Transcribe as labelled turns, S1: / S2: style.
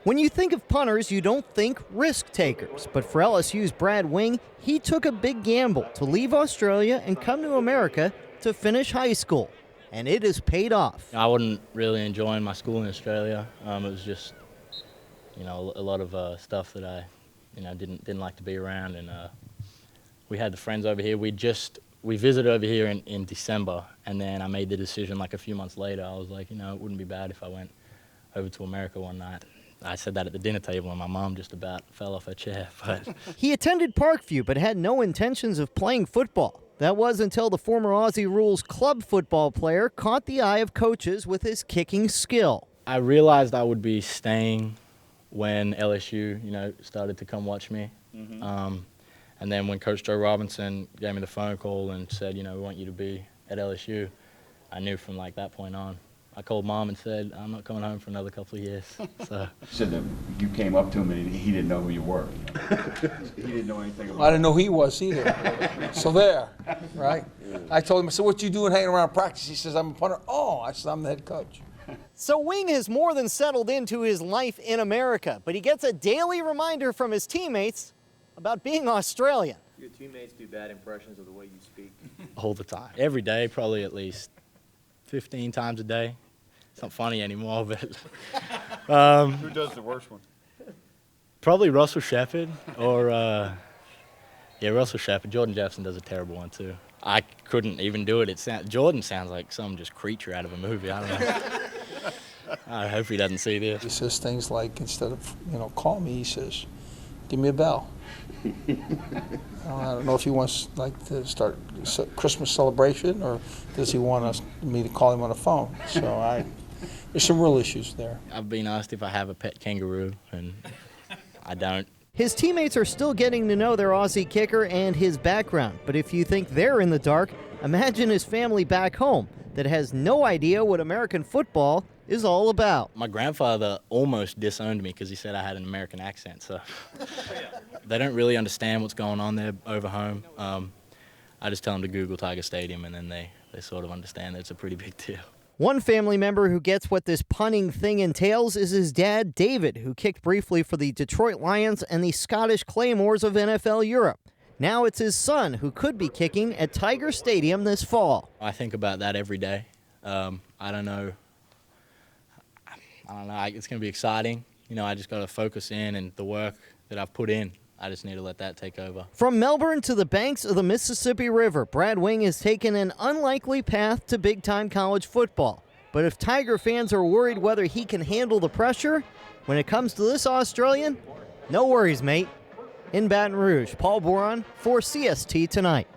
S1: When you think of punters, you don't think risk takers. But for LSU's Brad Wing, he took a big gamble to leave Australia and come to America to finish high school. And it has paid off.
S2: I wasn't really enjoying my school in Australia. It was just, a lot of stuff that I, didn't like to be around. And we had the friends over here. We visited over here in December, and then I made the decision like a few months later. I was like, it wouldn't be bad if I went over to America one night. I said that at the dinner table, and my mom just about fell off her chair. But
S1: he attended Parkview, but had no intentions of playing football. That was until the former Aussie Rules club football player caught the eye of coaches with his kicking skill.
S2: I realized I would be staying when LSU, started to come watch me. Mm-hmm. And then when Coach Joe Robinson gave me the phone call and said, we want you to be at LSU, I knew from that point on. I called Mom and said, I'm not coming home for another couple of years. So.
S3: You said that you came up to him and he didn't know who you were. He didn't know anything about
S4: I didn't know who he was either. So there, right? I told him, I said, what you doing hanging around practice? He says, I'm a punter. Oh, I said, I'm the head coach.
S1: So Wing has more than settled into his life in America, but he gets a daily reminder from his teammates about being Australian.
S5: Your teammates do bad impressions of the way you speak?
S2: All the time. Every day, probably at least 15 times a day. It's not funny anymore, but...
S6: Who does the worst one?
S2: Probably Russell Shepard or... Russell Shepard. Jordan Jefferson does a terrible one, too. I couldn't even do it. Jordan sounds like some just creature out of a movie. I don't know. I hope he doesn't see this.
S4: He says things like, instead of, call me, he says, give me a bell. I don't know if he wants to start a Christmas celebration, or does he want me to call him on the phone? So there's some real issues there.
S2: I've been asked if I have a pet kangaroo, and I don't.
S1: His teammates are still getting to know their Aussie kicker and his background, but if you think they're in the dark, imagine his family back home that has no idea what American football is all about.
S2: My grandfather almost disowned me because he said I had an American accent, so they don't really understand what's going on there over home. I just tell them to Google Tiger Stadium, and then they sort of understand that it's a pretty big deal.
S1: One family member who gets what this punting thing entails is his dad, David, who kicked briefly for the Detroit Lions and the Scottish Claymores of NFL Europe. Now it's his son who could be kicking at Tiger Stadium this fall.
S2: I think about that every day. I don't know. It's going to be exciting. I just got to focus in, and the work that I've put in, I just need to let that take over.
S1: From Melbourne to the banks of the Mississippi River, Brad Wing has taken an unlikely path to big-time college football. But if Tiger fans are worried whether he can handle the pressure, when it comes to this Australian, no worries, mate. In Baton Rouge, Paul Boron for CST Tonight.